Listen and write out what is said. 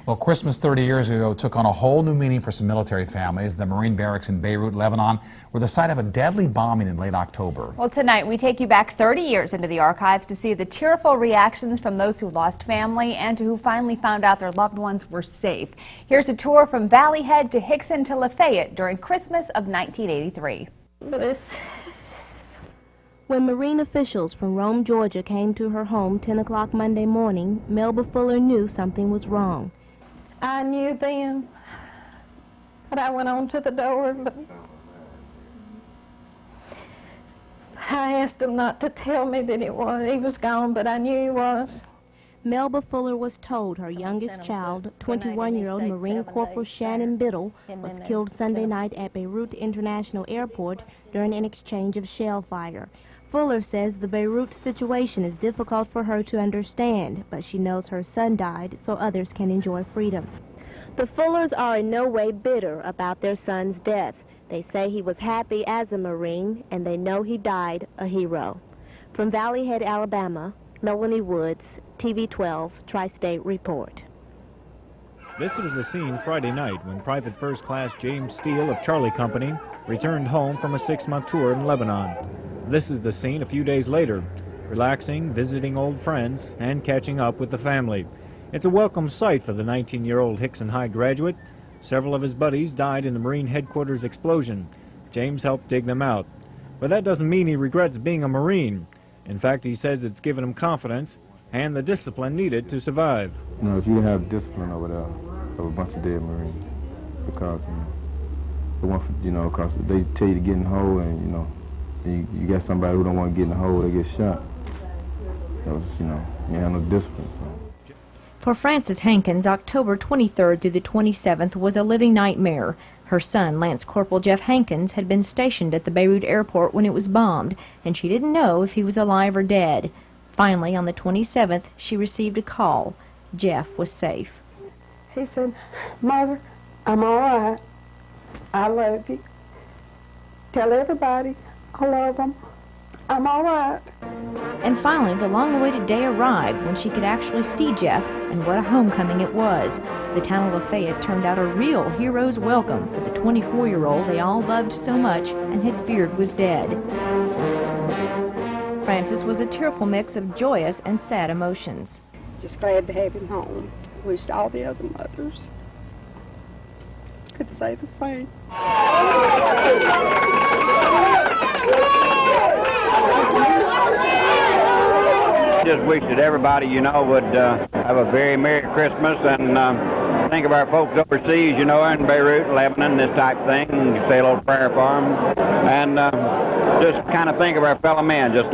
Well, Christmas 30 years ago took on a whole new meaning for some military families. The Marine barracks in Beirut, Lebanon, were the site of a deadly bombing in late October. Well, tonight we take you back 30 years into the archives to see the tearful reactions from those who lost family and to who finally found out their loved ones were safe. Here's a tour from Valley Head to Hixson to LaFayette during Christmas of 1983. When Marine officials from Rome, Georgia came to her home 10 o'clock Monday morning, Melba Fuller knew something was wrong. I knew then, but I went on to the door, but I asked him not to tell me that he was gone, but I knew he was. Melba Fuller was told her youngest child, 21-year-old Marine Corporal Shannon Biddle, was killed Sunday night at Beirut International Airport during an exchange of shell fire. Fuller says the Beirut situation is difficult for her to understand, but she knows her son died so others can enjoy freedom. The Fullers are in no way bitter about their son's death. They say he was happy as a Marine, and they know he died a hero. From Valley Head, Alabama, Melanie Woods, TV 12, Tri-State Report. This was the scene Friday night when Private First Class James Steele of Charlie Company returned home from a 6-month tour in Lebanon. This is the scene a few days later, relaxing, visiting old friends, and catching up with the family. It's a welcome sight for the 19-year-old Hixson High graduate. Several of his buddies died in the Marine headquarters explosion. James helped dig them out. But that doesn't mean he regrets being a Marine. In fact, he says it's given him confidence and the discipline needed to survive. You know, if you have discipline over there of a bunch of dead Marines, because because they tell you to get in the hole, and you got somebody who don't want to get in the hole, they get shot. So it's, you have no discipline. So. For Frances Hankins, October 23rd through the 27th was a living nightmare. Her son, Lance Corporal Jeff Hankins, had been stationed at the Beirut airport when it was bombed, and she didn't know if he was alive or dead. Finally, on the 27th, she received a call. Jeff was safe. He said, "Mother, I'm all right. I love you. Tell everybody I love them. I'm all right." And finally, the long-awaited day arrived when she could actually see Jeff, and what a homecoming it was. The town of LaFayette turned out a real hero's welcome for the 24-year-old they all loved so much and had feared was dead. Frances was a tearful mix of joyous and sad emotions. Just glad to have him home. Wished all the other mothers could say the same. Just wish that everybody, would have a very Merry Christmas and think of our folks overseas, in Beirut, Lebanon, this type of thing, and say a little prayer for them, and just kind of think of our fellow men. Just